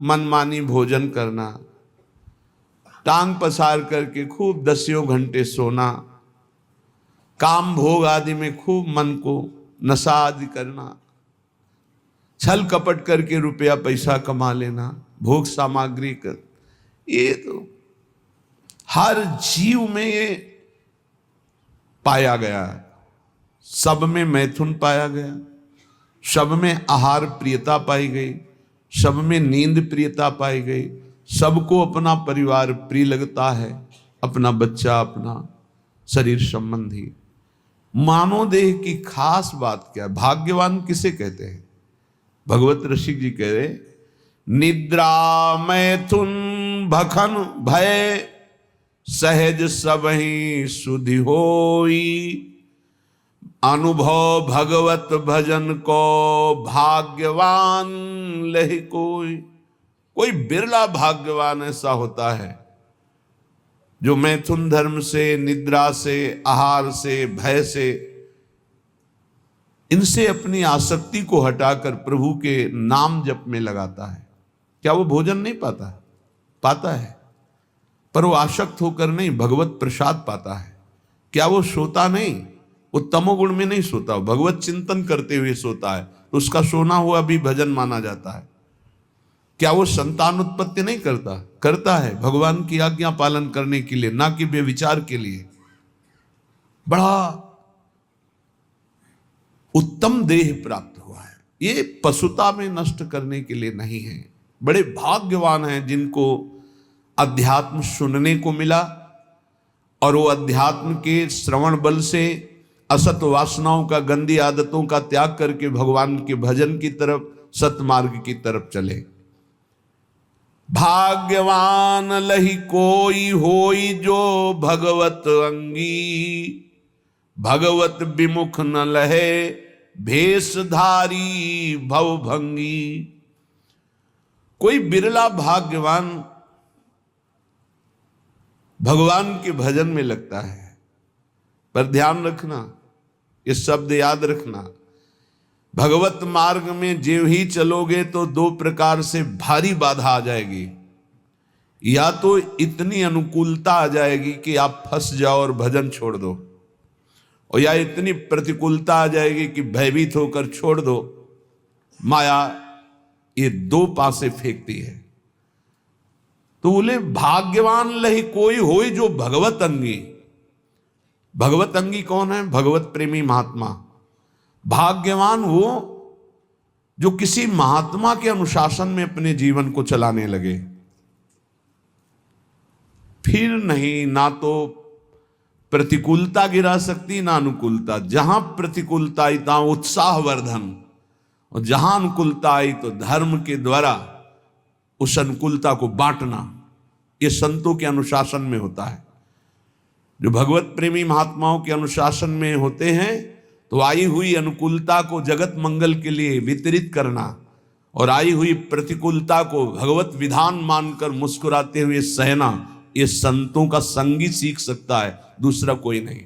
मनमानी भोजन करना, टांग पसार करके खूब 10 घंटे सोना, काम भोग आदि में खूब मन को नशा आदि करना, छल कपट करके रुपया पैसा कमा लेना, भोग सामग्री कर, ये तो हर जीव में ये पाया गया है। सब में मैथुन पाया गया, सब में आहार प्रियता पाई गई, सब में नींद प्रियता पाई गई, सबको अपना परिवार प्रिय लगता है, अपना बच्चा, अपना शरीर संबंधी। मानव देह की खास बात क्या है? भाग्यवान किसे कहते हैं? भगवत ऋषि जी कह रहे, निद्रा मैथुन भखन भय सहज सबहि सुधि होई, अनुभव भगवत भजन को भाग्यवान लहि कोई। कोई बिरला भाग्यवान ऐसा होता है जो मैथुन धर्म से, निद्रा से, आहार से, भय से, इनसे अपनी आसक्ति को हटाकर प्रभु के नाम जप में लगाता है। क्या वो भोजन नहीं पाता? पाता है, पर वो आसक्त होकर नहीं, भगवत प्रसाद पाता है। क्या वो सोता नहीं? वो तमोगुण में नहीं सोता, भगवत चिंतन करते हुए सोता है, तो उसका सोना हुआ भी भजन माना जाता है। क्या वो संतान उत्पत्ति नहीं करता? करता है, भगवान की आज्ञा पालन करने के लिए, ना कि व्यभिचार के लिए। बड़ा उत्तम देह प्राप्त हुआ है, ये पशुता में नष्ट करने के लिए नहीं है। बड़े भाग्यवान हैं जिनको अध्यात्म सुनने को मिला, और वो अध्यात्म के श्रवण बल से असत वासनाओं का, गंदी आदतों का त्याग करके भगवान के भजन की तरफ, सतमार्ग की तरफ चले। भाग्यवान लहि कोई होई जो भगवत अंगी, भगवत विमुख न लहे भेषधारी भवभंगी। कोई बिरला भाग्यवान भगवान के भजन में लगता है। पर ध्यान रखना, ये शब्द याद रखना, भगवत मार्ग में जो ही चलोगे तो दो प्रकार से भारी बाधा आ जाएगी। या तो इतनी अनुकूलता आ जाएगी कि आप फंस जाओ और भजन छोड़ दो, और या इतनी प्रतिकूलता आ जाएगी कि भयभीत होकर छोड़ दो। माया ये दो पासे फेंकती है। तो बोले भाग्यवान लहि कोई होई जो भगवत अंगी। भगवत अंगी कौन है? भगवत प्रेमी महात्मा। भाग्यवान वो जो किसी महात्मा के अनुशासन में अपने जीवन को चलाने लगे। फिर नहीं, ना तो प्रतिकूलता गिरा सकती, ना अनुकूलता। जहां प्रतिकूलता आई तहां उत्साहवर्धन, और जहां अनुकूलता आई तो धर्म के द्वारा उस अनुकूलता को बांटना। ये संतों के अनुशासन में होता है। जो भगवत प्रेमी महात्माओं के अनुशासन में होते हैं तो आई हुई अनुकूलता को जगत मंगल के लिए वितरित करना, और आई हुई प्रतिकूलता को भगवत विधान मानकर मुस्कुराते हुए सहना, ये संतों का संगी सीख सकता है, दूसरा कोई नहीं।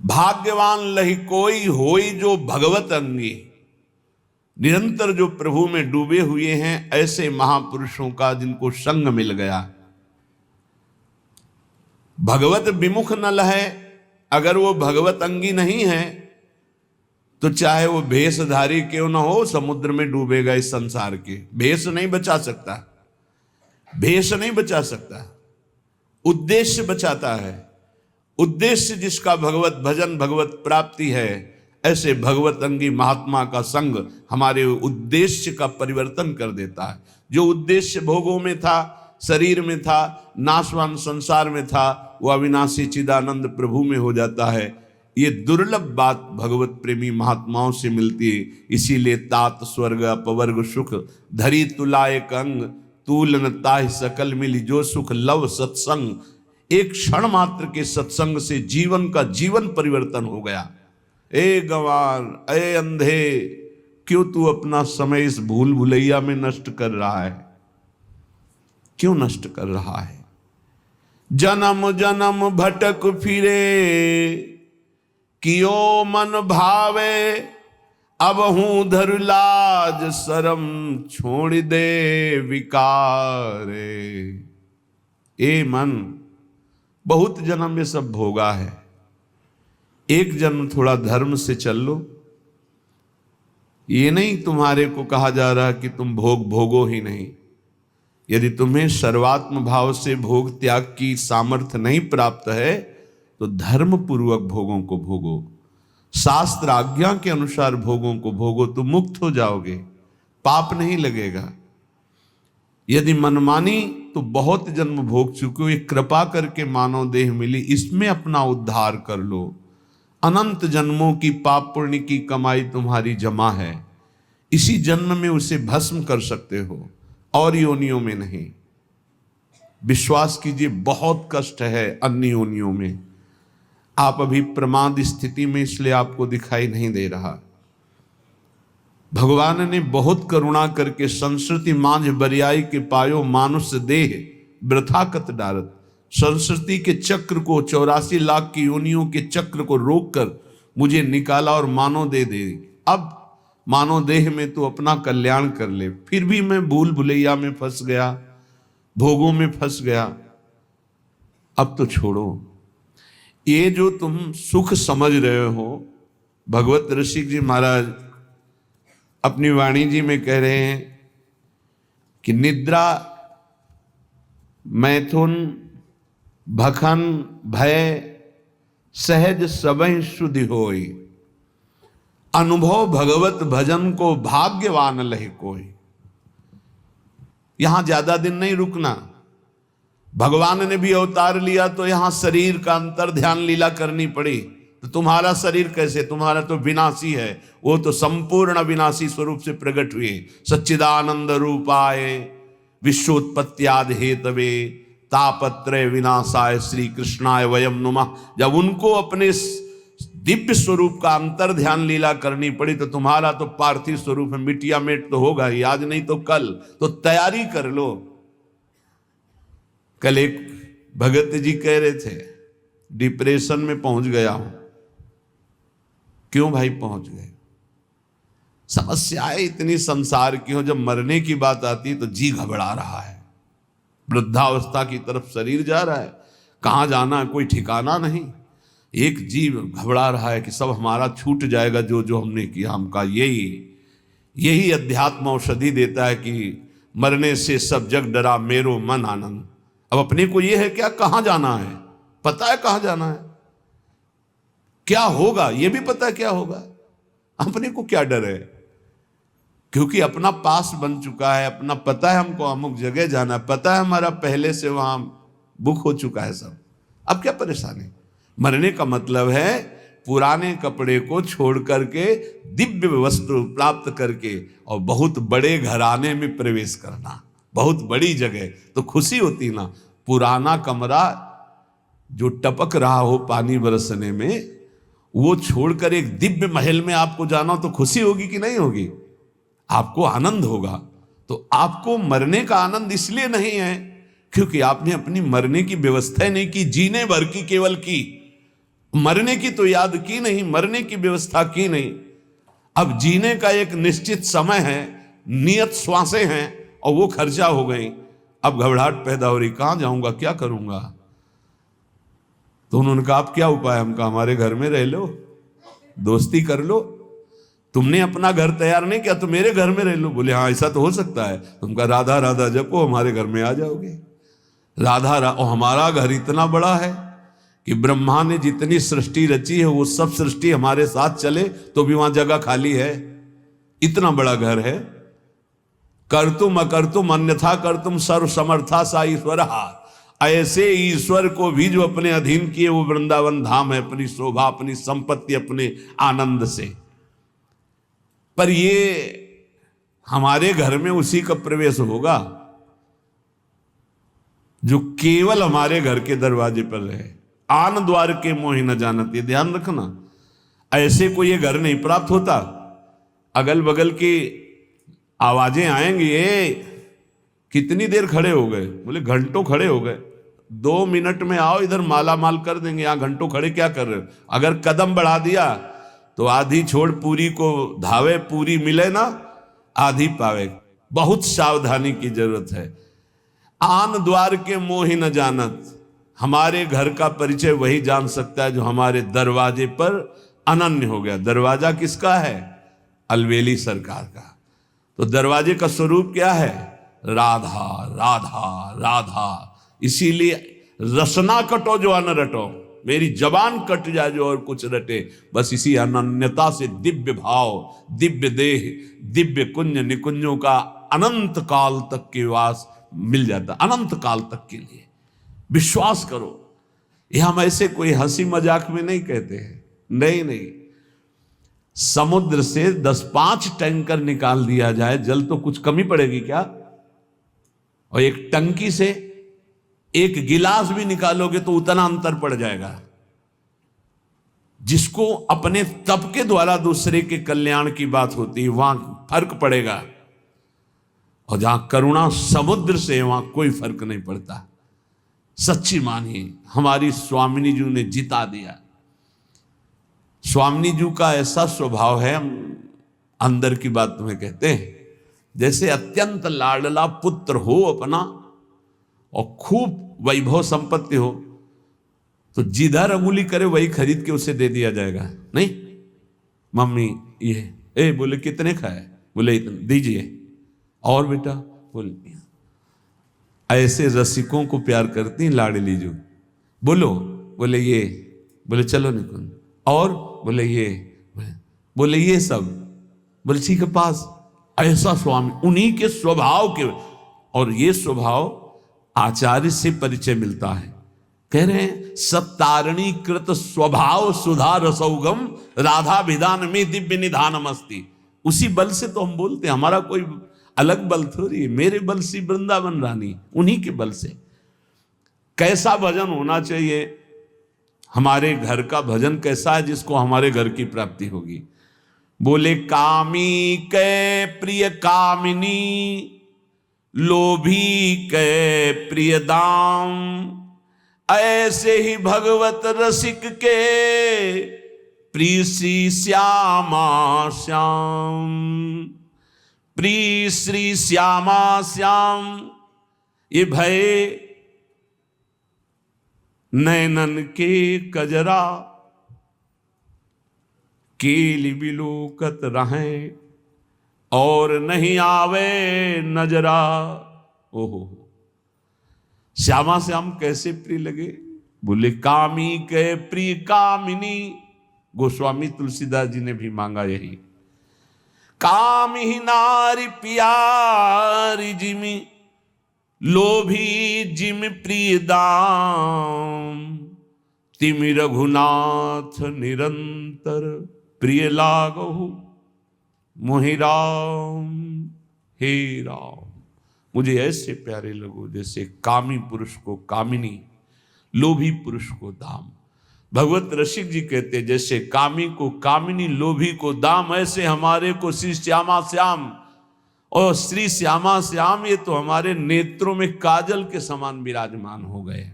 भाग्यवान लहि कोई होई जो भगवत अंगी। निरंतर जो प्रभु में डूबे हुए हैं, ऐसे महापुरुषों का जिनको संग मिल गया। भगवत विमुख न लहे, अगर वो भगवत अंगी नहीं है तो चाहे वो भेषधारी क्यों ना हो, समुद्र में डूबेगा। इस संसार के भेष नहीं बचा सकता, भेष नहीं बचा सकता, उद्देश्य बचाता है। उद्देश्य जिसका भगवत भजन, भगवत प्राप्ति है, ऐसे भगवत अंगी महात्मा का संग हमारे उद्देश्य का परिवर्तन कर देता है। जो उद्देश्य भोगों में था, शरीर में था, नाशवान संसार में था, वो अविनाशी चिदानंद प्रभु में हो जाता है। ये दुर्लभ बात भगवत प्रेमी महात्माओं से मिलती है। इसीलिए तात स्वर्ग अपवर्ग सुख धरी तुलाए कंग, तूलन ताहि सकल मिली जो सुख लव सत्संग। एक क्षण मात्र के सत्संग से जीवन का जीवन परिवर्तन हो गया। ए गंवार, ए अंधे, क्यों तू अपना समय इस भूल भुलैया में नष्ट कर रहा है? क्यों नष्ट कर रहा है? जन्म जन्म भटक फिरे, कियो मन भावे, अब हूं धर लाज शरम छोड़ दे विकारे। ए मन, बहुत जन्म ये सब भोगा है, एक जन्म थोड़ा धर्म से चल लो। ये नहीं तुम्हारे को कहा जा रहा कि तुम भोग भोगो ही नहीं। यदि तुम्हें सर्वात्म भाव से भोग त्याग की सामर्थ्य नहीं प्राप्त है तो धर्म पूर्वक भोगों को भोगो, शास्त्र आज्ञा के अनुसार भोगों को भोगो, तो मुक्त हो जाओगे, पाप नहीं लगेगा। यदि मनमानी तो बहुत जन्म भोग चुके हो, ये कृपा करके मानव देह मिली, इसमें अपना उद्धार कर लो। अनंत जन्मों की पाप पुण्य की कमाई तुम्हारी जमा है, इसी जन्म में उसे भस्म कर सकते हो और योनियों में नहीं। विश्वास कीजिए, बहुत कष्ट है अन्य योनियों में। आप अभी प्रमाद स्थिति में, इसलिए आपको दिखाई नहीं दे रहा। भगवान ने बहुत करुणा करके संस्कृति मांझ बरियाई के पायो मानुष देह वृथा कत डारत, संस्कृति के चक्र को, 84 लाख की योनियों के चक्र को रोककर मुझे निकाला और मानव दे दे। अब मानव देह में तो अपना कल्याण कर ले, फिर भी मैं भूल भुलैया में फंस गया, भोगों में फंस गया। अब तो छोड़ो। ये जो तुम सुख समझ रहे हो, भगवत ऋषिक जी महाराज अपनी वाणी जी में कह रहे हैं कि निद्रा, मैथुन, भखन, भय सहज सबहि शुद्धि होई, अनुभव भगवत भजन को भाग्यवान लहे कोई। यहां ज्यादा दिन नहीं रुकना। भगवान ने भी अवतार लिया तो यहां शरीर का अंतर ध्यान लीला करनी पड़ी। तो तुम्हारा शरीर कैसे, तुम्हारा तो विनाशी है, वो तो संपूर्ण विनाशी स्वरूप से प्रकट हुए। सच्चिदानंद रूपाय विश्वोत्पत्त्यादि हेतवे तापत्रय विनाशाय श्री कृष्णाय वयम नुमः। जब उनको अपने दिव्य स्वरूप का अंतर ध्यान लीला करनी पड़ी तो तुम्हारा तो पार्थिव स्वरूप में मिटिया मेट तो होगा ही, आज नहीं तो कल। तो तैयारी कर लो। कल एक भगत जी कह रहे थे डिप्रेशन में पहुंच गया हूं। क्यों भाई पहुंच गए? समस्याएं इतनी संसार की हो, जब मरने की बात आती है तो जी घबरा रहा है, वृद्धावस्था की तरफ शरीर जा रहा है, कहां जाना है कोई ठिकाना नहीं। एक जीव घबरा रहा है कि सब हमारा छूट जाएगा, जो जो हमने किया हमका। यही अध्यात्म औषधि देता है कि मरने से सब जग डरा मेरो मन आनंद। अब अपने को यह है क्या, कहां जाना है, पता है कहां जाना है, क्या होगा ये भी पता है क्या होगा। अपने को क्या डर है, क्योंकि अपना पास बन चुका है, अपना पता है हमको अमुक जगह जाना है, पता है हमारा पहले से वहां बुक हो चुका है सब। अब क्या परेशानी। मरने का मतलब है पुराने कपड़े को छोड़ करके दिव्य वस्त्र प्राप्त करके और बहुत बड़े घराने में प्रवेश करना, बहुत बड़ी जगह। तो खुशी होती ना। पुराना कमरा जो टपक रहा हो पानी बरसने में, वो छोड़कर एक दिव्य महल में आपको जाना, तो खुशी होगी कि नहीं होगी? आपको आनंद होगा। तो आपको मरने का आनंद इसलिए नहीं है क्योंकि आपने अपनी मरने की व्यवस्था नहीं की, जीने भर की केवल की, मरने की तो याद की नहीं, मरने की व्यवस्था की नहीं। अब जीने का एक निश्चित समय है, नियत श्वासें हैं और वो खर्चा हो गई। अब घबराहट पैदा हो रही, कहां जाऊंगा, क्या करूंगा। तो उन्होंने कहा आप क्या उपाय? हम कहा हमारे घर में रह लो, दोस्ती कर लो। तुमने अपना घर तैयार नहीं किया तो मेरे घर में रह लो। बोले हाँ ऐसा तो हो सकता है। तुम कहा राधा राधा जपो, हमारे घर में आ जाओगे। राधा और हमारा घर इतना बड़ा है कि ब्रह्मा ने जितनी सृष्टि रची है वो सब सृष्टि हमारे साथ चले तो भी वहां जगह खाली है। इतना बड़ा घर है। कर्तुम अकर्तुम अन्यथा कर्तुम सर्व समर्था सा ईश्वर। ऐसे ईश्वर को भी जो अपने अधीन किए वो वृंदावन धाम है, अपनी शोभा, अपनी संपत्ति, अपने आनंद से। पर ये हमारे घर में उसी का प्रवेश होगा जो केवल हमारे घर के दरवाजे पर रहे। आन द्वार के मोहि न जानत, ये ध्यान रखना। ऐसे को ये घर नहीं प्राप्त होता। अगल बगल की आवाजें आएंगी, कितनी देर खड़े हो गए? बोले घंटों खड़े हो गए। 2 मिनट में आओ, इधर माला माल कर देंगे। यहां घंटों खड़े क्या कर रहे हो? अगर कदम बढ़ा दिया तो आधी छोड़ पूरी को धावे, पूरी मिले ना आधी पावे। बहुत सावधानी की जरूरत है। आन द्वार के मोहि न जानत, हमारे घर का परिचय वही जान सकता है जो हमारे दरवाजे पर अनन्य हो गया। दरवाजा किसका है? अलवेली सरकार का। तो दरवाजे का स्वरूप क्या है? राधा राधा राधा। इसीलिए रसना कटो जो अन रटो, मेरी जबान कट जाए जो और कुछ रटे। बस इसी अनन्यता से दिव्य भाव, दिव्य देह, दिव्य कुंज निकुंजों का अनंत काल तक के वास मिल जाता, अनंत काल तक के लिए। विश्वास करो, ये हम ऐसे कोई हंसी मजाक में नहीं कहते हैं। नहीं नहीं, समुद्र से 10-5 टैंकर निकाल दिया जाए, जल तो कुछ कमी पड़ेगी क्या? और एक टंकी से एक गिलास भी निकालोगे तो उतना अंतर पड़ जाएगा। जिसको अपने तप के द्वारा दूसरे के कल्याण की बात होती है वहां फर्क पड़ेगा, और जहां करुणा समुद्र से वहां कोई फर्क नहीं पड़ता। सच्ची मानिए, हमारी स्वामिनी जी ने जिता दिया। स्वामिनी जी का ऐसा स्वभाव है, हम अंदर की बात तुम्हें कहते हैं, जैसे अत्यंत लाडला पुत्र हो अपना और खूब वैभव संपत्ति हो तो जिधर अंगुली करे वही खरीद के उसे दे दिया जाएगा। नहीं, मम्मी ये बोले कितने खाए? बोले इतने दीजिए। और बेटा बोले, ऐसे रसिकों को प्यार करती लाडली जो। बोलो, बोले ये, बोले चलो निकुंज। और बोले ये, बोले ये सब, बोले ठीक है पास। ऐसा स्वामी, उन्हीं के स्वभाव के, और ये स्वभाव आचार्य से परिचय मिलता है। कह रहे हैं सत्तारणी कृत स्वभाव सुधा रसौगम राधा विधान में दिव्य निधानम अस्ति। उसी बल से तो हम बोलते हैं, हमारा कोई अलग बल थोड़ी है। मेरे बल से वृंदावन रानी, उन्हीं के बल से। कैसा भजन होना चाहिए? हमारे घर का भजन कैसा है जिसको हमारे घर की प्राप्ति होगी? बोले कामी के प्रिय कामिनी, लोभी के प्रिय दाम, ऐसे ही भगवत रसिक के प्रिय श्री श्यामा श्याम। प्रिय श्री श्यामा श्याम, ये भय नैनन के कजरा, केली बिलोकत रहें और नहीं आवे नजरा। ओहो, श्यामा श्याम कैसे प्रिय लगे? बोले कामी के प्रिय कामिनी। गोस्वामी तुलसीदास जी ने भी मांगा यही। काम ही नारी प्यारी जिमी, लोभी जिम प्रिय दाम, तिमि रघुनाथ निरंतर प्रिय लागहु मोहि राम। हे राम, मुझे ऐसे प्यारे लगो जैसे कामी पुरुष को कामिनी, लोभी पुरुष को दाम। भगवत रसिक जी कहते जैसे कामी को कामिनी, लोभी को दाम, ऐसे हमारे को श्री श्यामा श्याम। और श्री श्यामा श्याम ये तो हमारे नेत्रों में काजल के समान विराजमान हो गए।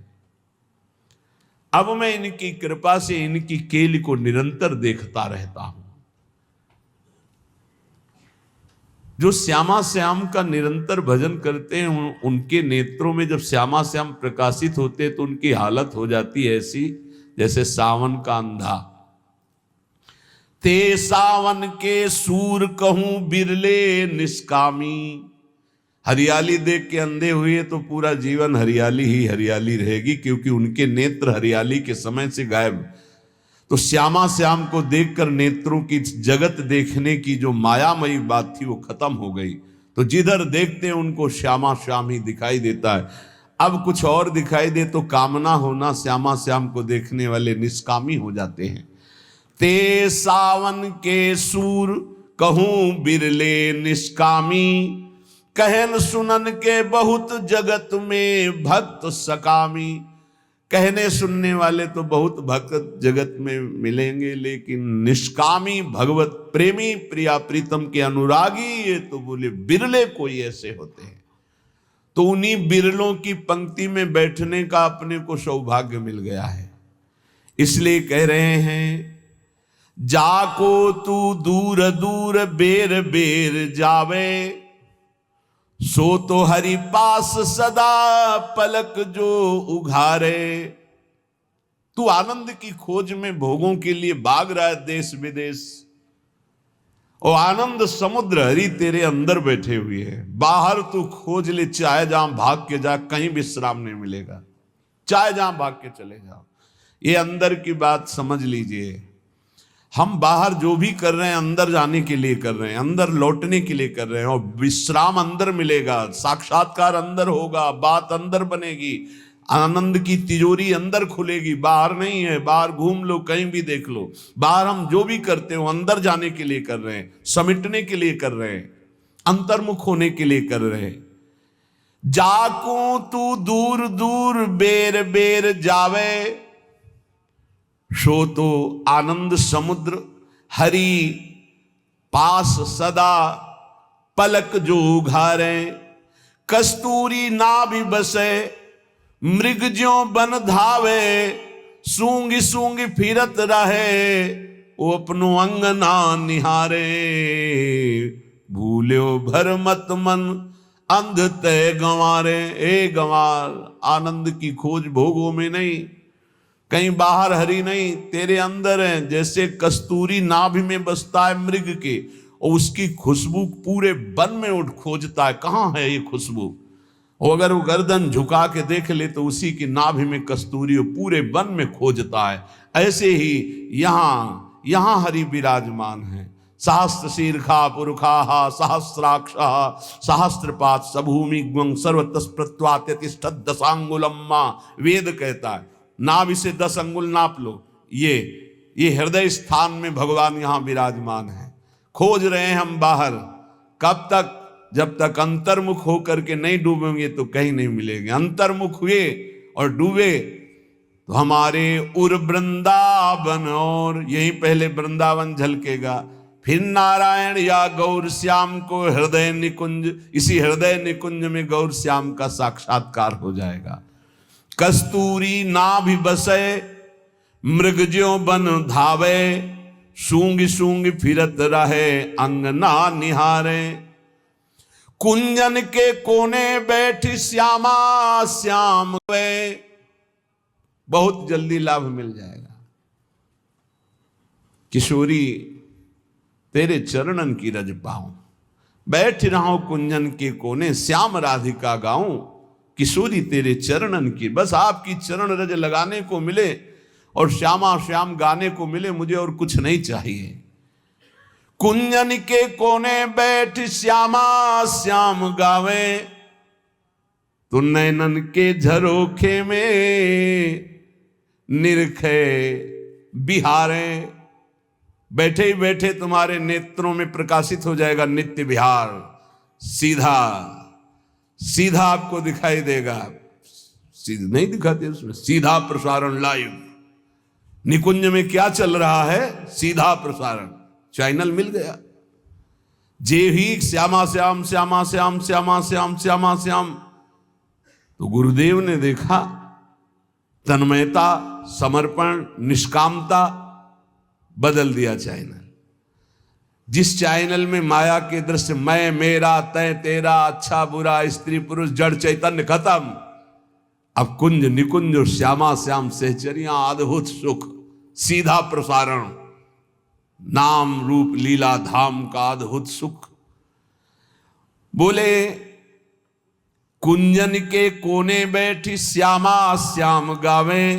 अब मैं इनकी कृपा से इनकी केली को निरंतर देखता रहता हूं। जो श्यामा श्याम का निरंतर भजन करते हैं, उनके नेत्रों में जब श्यामा श्याम प्रकाशित होते हैं तो उनकी हालत हो जाती है ऐसी जैसे सावन का अंधा। ते सावन के सूर कहूं बिरले निष्कामी। हरियाली देख के अंधे हुए तो पूरा जीवन हरियाली ही हरियाली रहेगी, क्योंकि उनके नेत्र हरियाली के समय से गायब। तो श्यामा श्याम को देखकर नेत्रों की जगत देखने की जो मायामयी बात थी वो खत्म हो गई। तो जिधर देखते हैं उनको श्यामा श्याम ही दिखाई देता है। अब कुछ और दिखाई दे तो कामना होना, श्यामा श्याम को देखने वाले निष्कामी हो जाते हैं। ते सावन के सूर कहूं बिरले निष्कामी, कहन सुनन के बहुत जगत में भक्त सकामी। कहने सुनने वाले तो बहुत भक्त जगत में मिलेंगे, लेकिन निष्कामी भगवत प्रेमी प्रिया प्रीतम के अनुरागी ये तो बोले बिरले कोई ऐसे होते हैं। तो उन्हीं बिरलों की पंक्ति में बैठने का अपने को सौभाग्य मिल गया है। इसलिए कह रहे हैं जाको तू दूर दूर बेर बेर जावे, सो तो हरि पास सदा पलक जो उघारे। तू आनंद की खोज में भोगों के लिए भाग रहा है देश विदेश, और आनंद समुद्र हरि तेरे अंदर बैठे हुए हैं। बाहर तू खोज ले, चाहे जहां भाग के जा, कहीं विश्राम नहीं मिलेगा, चाहे जहां भाग के चले जाओ। ये अंदर की बात समझ लीजिए। हम बाहर जो भी कर रहे हैं अंदर जाने के लिए कर रहे हैं, अंदर लौटने के लिए कर रहे हैं, और विश्राम अंदर मिलेगा, साक्षात्कार अंदर होगा, बात अंदर बनेगी, आनंद की तिजोरी अंदर खुलेगी, बाहर नहीं है। बाहर घूम लो, कहीं भी देख लो, बाहर हम जो भी करते हो अंदर जाने के लिए कर रहे हैं, समेटने के लिए कर रहे हैं, अंतर्मुख होने के लिए कर रहे हैं। जाकू तू दूर दूर बेर बेर जावे, सो तो आनंद समुद्र हरि पास सदा पलक जो उघारे। कस्तूरी ना भी बसे मृग ज्यों बन धावे, सूंघ सूंघ फिरत रहे वो अपनो अंगना निहारे। भूल्यो भर मत मन अंध तय गंवारे। ए गंवार, आनंद की खोज भोगों में नहीं, कहीं बाहर हरि नहीं, तेरे अंदर है। जैसे कस्तूरी नाभि में बसता है मृग के, और उसकी खुशबू पूरे वन में उठ खोजता है, कहाँ है ये खुशबू। और अगर वो गर्दन झुका के देख ले तो उसी की नाभि में कस्तूरी पूरे वन में खोजता है। ऐसे ही यहाँ हरि विराजमान है। सहस्त्र शीर्षा पुरुषा सहस्राक्षा सहस्त्रपात सभूमि सर्वतस्प्रत्वात्यतिष्ठत् दशांगुलम्मा। वेद कहता है नाभि से 10 अंगुल नाप लो। ये हृदय स्थान में भगवान यहाँ विराजमान है। खोज रहे हैं हम बाहर, कब तक? जब तक अंतर्मुख होकर के नहीं डूबेंगे तो कहीं नहीं मिलेंगे। अंतर्मुख हुए और डूबे तो हमारे उर वृंदावन, और यहीं पहले वृंदावन झलकेगा, फिर नारायण या गौर श्याम को हृदय निकुंज, इसी हृदय निकुंज में गौर श्याम का साक्षात्कार हो जाएगा। कस्तूरी नाभि बसे मृग ज्यों बन धावे, सूंघ सूंघ फिरत रहे अंगना निहारे। कुंजन के कोने बैठी श्यामा श्याम वे। बहुत जल्दी लाभ मिल जाएगा। किशोरी तेरे चरणन की रज पाऊं, बैठ रहा हूं कुंजन के कोने, श्याम राधिका गाऊं। किशोरी तेरे चरणन की, बस आपकी चरण रज लगाने को मिले और श्यामा श्याम गाने को मिले, मुझे और कुछ नहीं चाहिए। कुंजन के कोने बैठ श्यामा श्याम गावे, तो नैनन के झरोखे में निरखे बिहारे। बैठे ही बैठे तुम्हारे नेत्रों में प्रकाशित हो जाएगा नित्य विहार। सीधा सीधा आपको दिखाई देगा, सीधा नहीं दिखाते उसमें, सीधा प्रसारण लाइव। निकुंज में क्या चल रहा है? सीधा प्रसारण, चैनल मिल गया। जे ही श्यामा श्याम श्यामा श्याम श्यामा श्याम श्यामा श्याम, तो गुरुदेव ने देखा तन्मयता, समर्पण, निष्कामता, बदल दिया चैनल। जिस चैनल में माया के दृश्य, मैं मेरा तय तेरा, अच्छा बुरा, स्त्री पुरुष, जड़ चैतन्य खत्म। अब कुंज निकुंज और श्यामा श्याम सहचरियां, अद्भुत सुख, सीधा प्रसारण, नाम रूप लीला धाम का अद्भुत सुख। बोले कुंजन के कोने बैठी श्यामा श्याम गावे,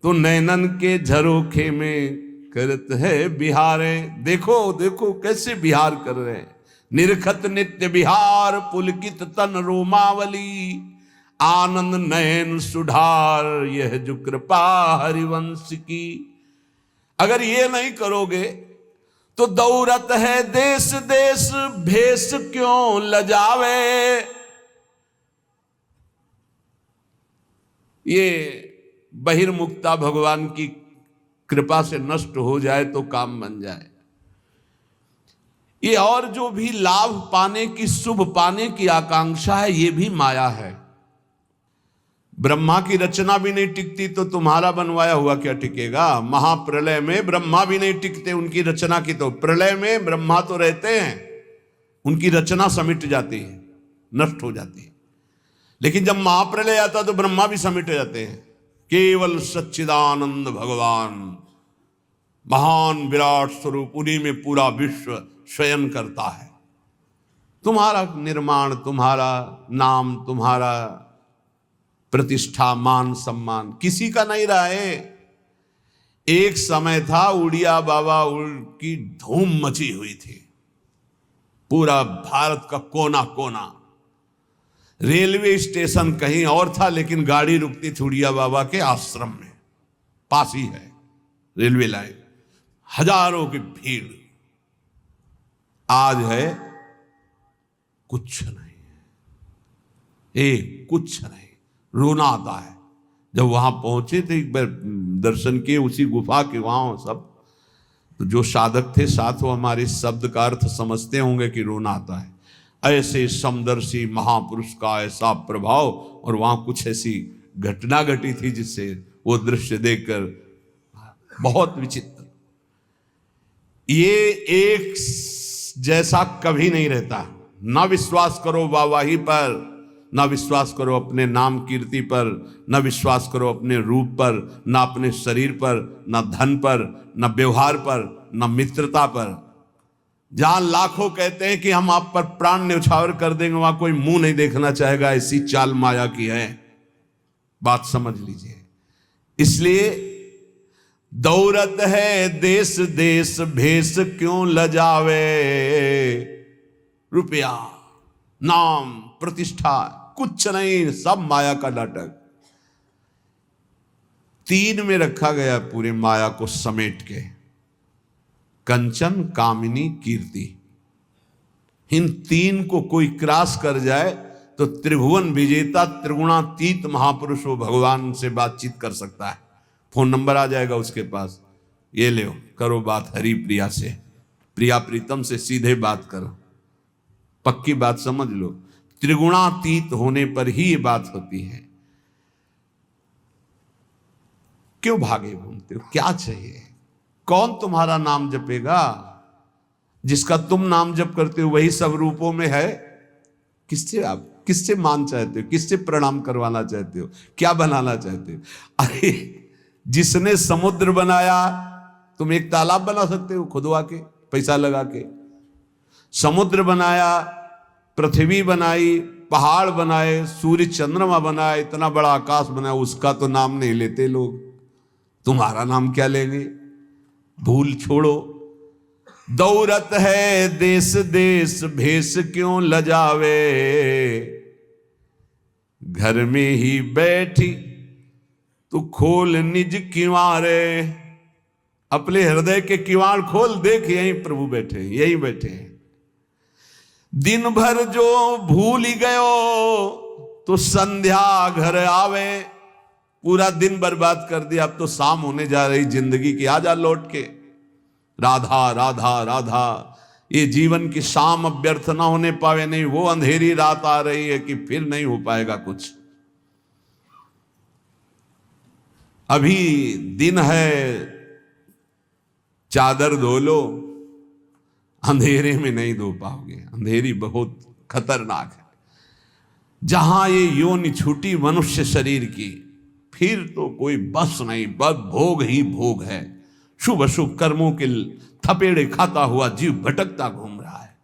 तो नैनन के झरोखे में करत है बिहारे। देखो देखो कैसे बिहार कर रहे हैं। निरखत नित्य बिहार, पुलकित तन रोमावली, आनंद नयन सुधार, यह जो कृपा हरिवंश की। अगर ये नहीं करोगे तो दौरत है देश देश, भेष क्यों लजावे। ये बहिर्मुखता भगवान की कृपा से नष्ट हो जाए तो काम बन जाए। ये और जो भी लाभ पाने की, शुभ पाने की आकांक्षा है, ये भी माया है। ब्रह्मा की रचना भी नहीं टिकती तो तुम्हारा बनवाया हुआ क्या टिकेगा। महाप्रलय में ब्रह्मा भी नहीं टिकते उनकी रचना की, तो प्रलय में ब्रह्मा तो रहते हैं, उनकी रचना समिट जाती है, नष्ट हो जाती है। लेकिन जब महाप्रलय आता तो ब्रह्मा भी समिट जाते हैं। केवल सच्चिदानंद भगवान महान विराट स्वरूप, उन्हीं में पूरा विश्व शयन करता है। तुम्हारा निर्माण, तुम्हारा नाम, तुम्हारा प्रतिष्ठा, मान सम्मान किसी का नहीं रहा है। एक समय था उड़िया बाबा की धूम मची हुई थी, पूरा भारत का कोना कोना। रेलवे स्टेशन कहीं और था, लेकिन गाड़ी रुकती थी उड़िया बाबा के आश्रम में, पास ही है रेलवे लाइन, हजारों की भीड़। आज है कुछ नहीं है, कुछ नहीं। रोना आता है। जब वहां पहुंचे थे, एक बार दर्शन किए उसी गुफा के, वहां सब तो जो साधक थे साथ, वो हमारे शब्द का अर्थ समझते होंगे कि रोना आता है। ऐसे समदर्शी महापुरुष का ऐसा प्रभाव, और वहां कुछ ऐसी घटना घटी थी जिससे वो दृश्य देखकर बहुत विचित्र। ये एक जैसा कभी नहीं रहता। ना विश्वास करो वाहवाही पर, ना विश्वास करो अपने नाम कीर्ति पर, ना विश्वास करो अपने रूप पर, ना अपने शरीर पर, ना धन पर, ना व्यवहार पर, ना मित्रता पर। जहां लाखों कहते हैं कि हम आप पर प्राण न्यौछावर कर देंगे, वहां कोई मुंह नहीं देखना चाहेगा। ऐसी चाल माया की है, बात समझ लीजिए। इसलिए दौरत है देश देश, भेष क्यों लजावे। रुपया, नाम, प्रतिष्ठा कुछ नहीं, सब माया का नाटक। तीन में रखा गया पूरे माया को समेट के, कंचन, कामिनी, कीर्ति। इन तीन को कोई क्रॉस कर जाए तो त्रिभुवन विजेता त्रिगुणातीत महापुरुष वो भगवान से बातचीत कर सकता है। फोन नंबर आ जाएगा उसके पास, ये ले करो बात हरि प्रिया से, प्रिया प्रीतम से सीधे बात करो, पक्की बात समझ लो। त्रिगुणातीत होने पर ही ये बात होती है। क्यों भागे घूमते हो, क्या चाहिए? कौन तुम्हारा नाम जपेगा? जिसका तुम नाम जप करते हो वही सब रूपों में है। किससे आप, किससे मान चाहते हो, किससे प्रणाम करवाना चाहते हो, क्या बनाना चाहते हो? अरे जिसने समुद्र बनाया, तुम एक तालाब बना सकते हो खुदवा के, पैसा लगा के। समुद्र बनाया, पृथ्वी बनाई, पहाड़ बनाए, सूर्य चंद्रमा बनाया, इतना बड़ा आकाश बनाया, उसका तो नाम नहीं लेते लोग। तुम्हारा नाम क्या लेंगे? भूल छोड़ो। दौरत है देश देश, भेष क्यों लजावे। घर में ही बैठी तू खोल निज किवारे। अपने हृदय के किवाड़ खोल, देख यहीं प्रभु बैठे, यहीं बैठे हैं। दिन भर जो भूल ही गयो, तो संध्या घर आवे। पूरा दिन बर्बाद कर दिया, अब तो शाम होने जा रही जिंदगी की, आजा लौट के। राधा राधा राधा, ये जीवन की शाम अब व्यर्थ ना होने पावे। नहीं, वो अंधेरी रात आ रही है कि फिर नहीं हो पाएगा कुछ। अभी दिन है, चादर धो लो, अंधेरे में नहीं धो पाओगे। अंधेरी बहुत खतरनाक है। जहां ये योनि छूटी मनुष्य शरीर की, फिर तो कोई बस नहीं, बस भोग ही भोग है। शुभ अशुभ कर्मों के थपेड़े खाता हुआ जीव भटकता घूम रहा है।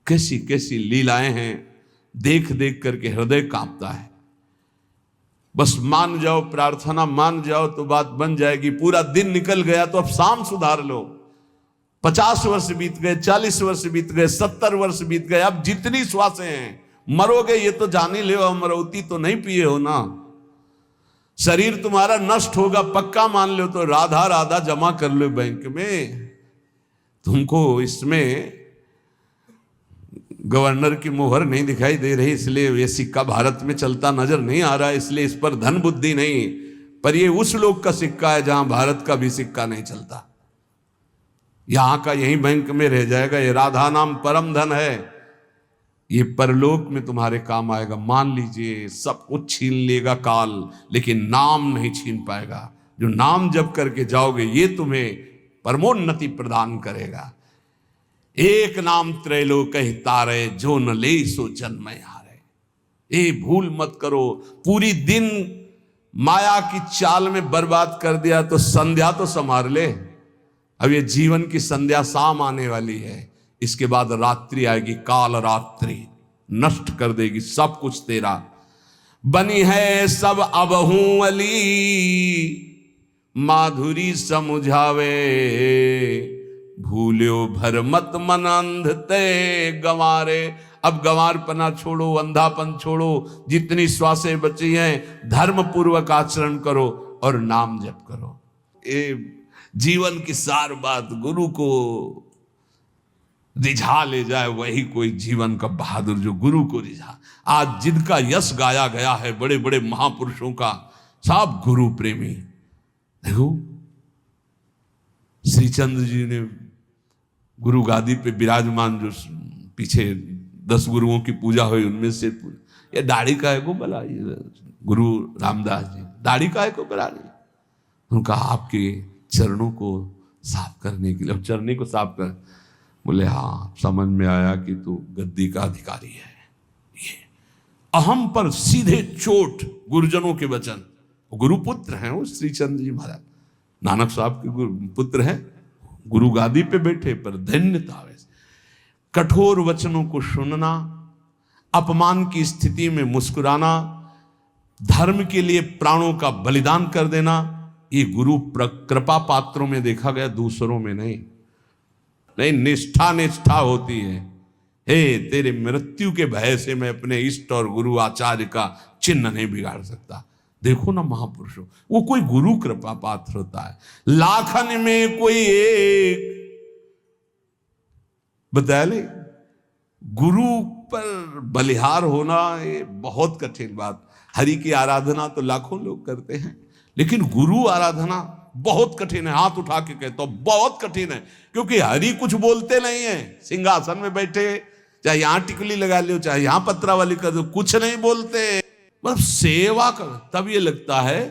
कैसी कैसी लीलाएं हैं, देख देख करके हृदय कांपता है। बस मान जाओ, प्रार्थना मान जाओ तो बात बन जाएगी। पूरा दिन निकल गया तो अब शाम सुधार लो। 50 वर्ष बीत गए, 40 वर्ष बीत गए, 70 वर्ष बीत गए, अब जितनी श्वासें हैं, मरोगे ये तो जान ही ले, अमरौती तो नहीं पिए हो ना। शरीर तुम्हारा नष्ट होगा पक्का मान लो, तो राधा राधा जमा कर लो बैंक में। तुमको इसमें गवर्नर की मोहर नहीं दिखाई दे रही, इसलिए ये सिक्का भारत में चलता नजर नहीं आ रहा, इसलिए इस पर धन बुद्धि नहीं। पर ये उस लोग का सिक्का है जहां भारत का भी सिक्का नहीं चलता। यहां का यही बैंक में रह जाएगा। ये राधा नाम परम धन है, ये परलोक में तुम्हारे काम आएगा। मान लीजिए सब कुछ छीन लेगा काल, लेकिन नाम नहीं छीन पाएगा। जो नाम जप करके जाओगे ये तुम्हें परमोन्नति प्रदान करेगा। एक नाम त्रैलोक तारे, जो न ले सो जन्म हारे। ए भूल मत करो, पूरी दिन माया की चाल में बर्बाद कर दिया तो संध्या तो संभाल ले। अब ये जीवन की संध्या शाम आने वाली है, इसके बाद रात्रि आएगी, काल रात्रि नष्ट कर देगी सब कुछ तेरा। बनी है सब अबहू अली, माधुरी समुझावे। भूल्यो भर मत मन अंध ते गंवारे। अब गंवारपना छोड़ो, अंधापन छोड़ो, जितनी श्वासें बची हैं धर्म पूर्वक आचरण करो और नाम जप करो। ये जीवन की सार बात गुरु को रिझा ले जाए वही कोई जीवन का बहादुर, जो गुरु को रिझा। आज जिनका यश गाया गया है बड़े बड़े महापुरुषों का, सब गुरु प्रेमी। देखो श्रीचंद्र जी ने गुरु गादी पे विराजमान, जो पीछे 10 गुरुओं की पूजा हुई उनमें से ये दाढ़ी का है को बला, गुरु रामदास जी दाढ़ी का है को बला नहीं। उनका आपके चरणों को साफ करने के लिए, चरनी को साफ कर, बोले हाँ समझ में आया कि तू गद्दी का अधिकारी है। ये अहम पर सीधे चोट गुरुजनों के वचन। गुरुपुत्र हैं वो श्रीचंद्र जी महाराज, नानक साहब के गुरु पुत्र हैं, गुरु गादी पे बैठे, पर धन्यता है। कठोर वचनों को सुनना, अपमान की स्थिति में मुस्कुराना, धर्म के लिए प्राणों का बलिदान कर देना, ये गुरु कृपा पात्रों में देखा गया, दूसरों में नहीं। निष्ठा निष्ठा होती है। हे तेरे मृत्यु के भय से मैं अपने इष्ट और गुरु आचार्य का चिन्ह नहीं बिगाड़ सकता। देखो ना महापुरुषों, वो कोई गुरु कृपा पात्र होता है। लाखन में कोई एक, बताया नहीं, गुरु पर बलिहार होना ये बहुत कठिन बात। हरि की आराधना तो लाखों लोग करते हैं, लेकिन गुरु आराधना बहुत कठिन है। हाथ उठा के कहता हूं बहुत कठिन है, क्योंकि हरि कुछ बोलते नहीं है। सिंहासन में बैठे, चाहे यहां टिकली लगा लो, चाहे यहां पत्रावली कर दो, कुछ नहीं बोलते, बस सेवा कर। तब ये लगता है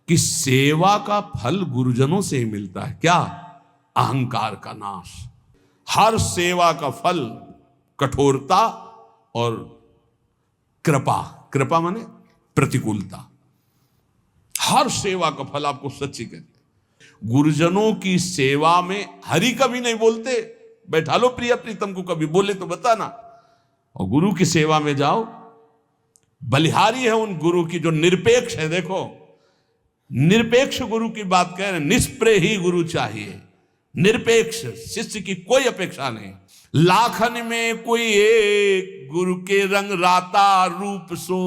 कि सेवा का फल गुरुजनों से ही मिलता है। क्या? अहंकार का नाश। हर सेवा का फल कठोरता और कृपा, कृपा माने प्रतिकूलता। हर सेवा का फल आपको सच्ची कहते। गुरुजनों की सेवा में हरि कभी नहीं बोलते, बैठा लो प्रिय प्रीतम को, कभी बोले तो बताना। और गुरु की सेवा में जाओ, बलिहारी है उन गुरु की जो निरपेक्ष है। देखो निरपेक्ष गुरु की बात कह रहे हैं, निष्प्रेय ही गुरु चाहिए, निरपेक्ष शिष्य की कोई अपेक्षा नहीं। लाखन में कोई एक, गुरु के रंग राता रूप सो।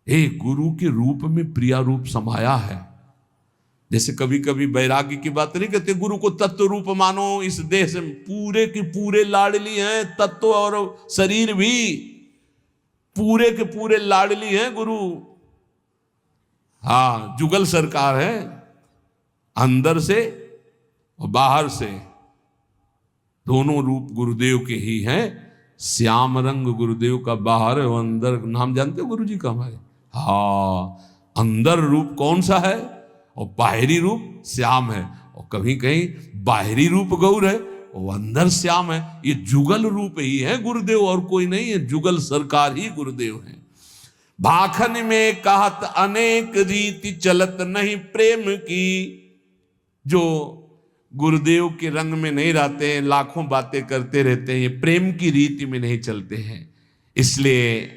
एक गुरु के रूप में प्रिया रूप समाया है। जैसे कभी कभी वैराग्य की बात नहीं कहते, गुरु को तत्व रूप मानो। इस देह से पूरे के पूरे लाडली हैं, तत्व और शरीर भी पूरे के पूरे लाडली हैं गुरु। हाँ, जुगल सरकार है, अंदर से और बाहर से दोनों रूप गुरुदेव के ही हैं। श्याम रंग गुरुदेव का बाहर है और अंदर। नाम जानते हो गुरु जी का हमारे? हाँ, अंदर रूप कौन सा है और बाहरी रूप श्याम है। और कहीं कहीं बाहरी रूप गौर है और अंदर श्याम है। ये जुगल रूप ही है गुरुदेव, और कोई नहीं है। जुगल सरकार ही गुरुदेव है। भाखन में कहत अनेक रीति, चलत नहीं प्रेम की। जो गुरुदेव के रंग में नहीं रहते हैं, लाखों बातें करते रहते हैं, ये प्रेम की रीति में नहीं चलते हैं। इसलिए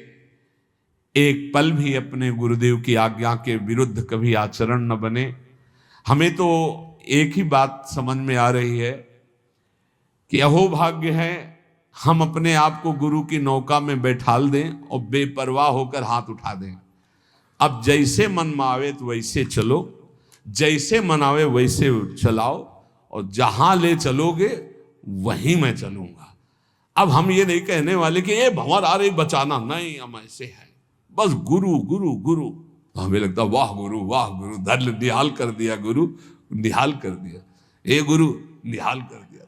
एक पल भी अपने गुरुदेव की आज्ञा के विरुद्ध कभी आचरण न बने। हमें तो एक ही बात समझ में आ रही है कि अहोभाग्य है हम अपने आप को गुरु की नौका में बैठाल दें और बेपरवाह होकर हाथ उठा दें। अब जैसे मन में आवे तो वैसे चलो, जैसे मन आवे वैसे चलाओ, और जहां ले चलोगे वहीं मैं चलूंगा। अब हम ये नहीं कहने वाले कि ये भंवर आ रही बचाना, नहीं, हम ऐसे हैं बस गुरु गुरु गुरु। तो हमें लगता वाह गुरु धर निहाल कर दिया, गुरु निहाल कर दिया, ए गुरु निहाल कर दिया,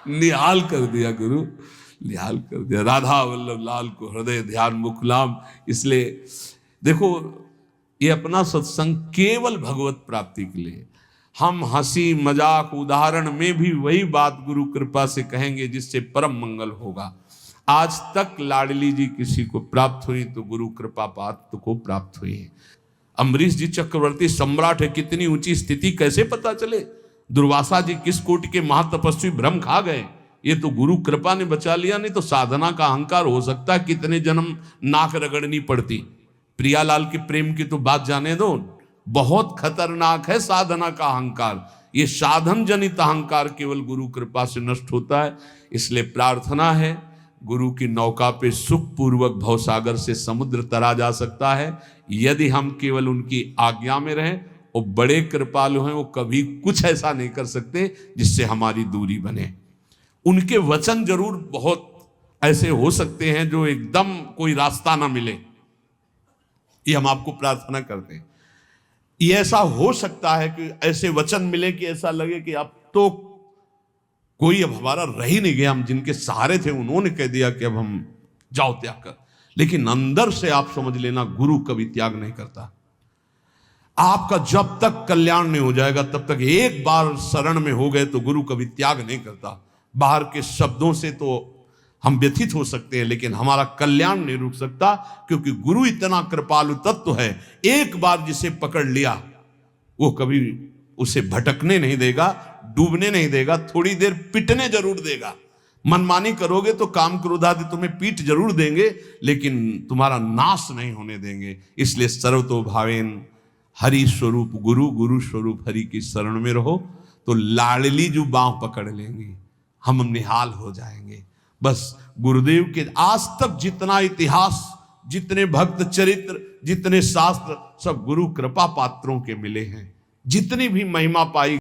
निहाल कर दिया गुरु। निहाल कर दिया, राधा वल्लभ लाल को हृदय ध्यान मुकुलाम। इसलिए देखो, ये अपना सत्संग केवल भगवत प्राप्ति के लिए। हम हंसी मजाक उदाहरण में भी वही बात गुरु कृपा से कहेंगे जिससे परम मंगल होगा। आज तक लाडली जी किसी को प्राप्त हुई तो गुरु कृपा पात्र को प्राप्त हुई है। अम्बरीश जी चक्रवर्ती सम्राट है, कितनी ऊंची स्थिति कैसे पता चले? दुर्वासा जी किस कोटि के महातपस्वी भ्रम खा गए, ये तो गुरु कृपा ने बचा लिया, नहीं तो साधना का अहंकार हो सकता है कितने जन्म नाक रगड़नी पड़ती। प्रियालाल के प्रेम की तो बात जाने दो, बहुत खतरनाक है साधना का अहंकार। ये साधन जनित अहंकार केवल गुरु कृपा से नष्ट होता है। इसलिए प्रार्थना है, गुरु की नौका पे सुख पूर्वक भवसागर से समुद्र तरा जा सकता है यदि हम केवल उनकी आज्ञा में रहें। वो बड़े कृपालु हैं, वो कभी कुछ ऐसा नहीं कर सकते जिससे हमारी दूरी बने। उनके वचन जरूर बहुत ऐसे हो सकते हैं जो एकदम कोई रास्ता ना मिले, ये हम आपको प्रार्थना करते हैं। ये ऐसा हो सकता है कि ऐसे वचन मिले कि ऐसा लगे कि अब तो कोई अब हमारा रह ही नहीं गया, हम जिनके सहारे थे उन्होंने कह दिया कि अब हम जाओ त्याग कर। लेकिन अंदर से आप समझ लेना, गुरु कभी त्याग नहीं करता। आपका जब तक कल्याण नहीं हो जाएगा तब तक, एक बार शरण में हो गए तो गुरु कभी त्याग नहीं करता। बाहर के शब्दों से तो हम व्यथित हो सकते हैं लेकिन हमारा कल्याण नहीं रुक सकता, क्योंकि गुरु इतना कृपालु तत्व है, एक बार जिसे पकड़ लिया वो कभी उसे भटकने नहीं देगा, डूबने नहीं देगा, थोड़ी देर पिटने जरूर देगा। मनमानी करोगे तो काम क्रोध आदि तुम्हें पीट जरूर देंगे लेकिन तुम्हारा नाश नहीं होने देंगे। इसलिए सर्वतो भावेन हरि स्वरूप गुरु, गुरु स्वरूप हरि की शरण में रहो तो लाडली जो बांह पकड़ लेंगी, हम निहाल हो जाएंगे। बस गुरुदेव के आज तक जितना इतिहास, जितने भक्त चरित्र, जितने शास्त्र, सब गुरु कृपा पात्रों के मिले हैं। जितनी भी महिमा पाई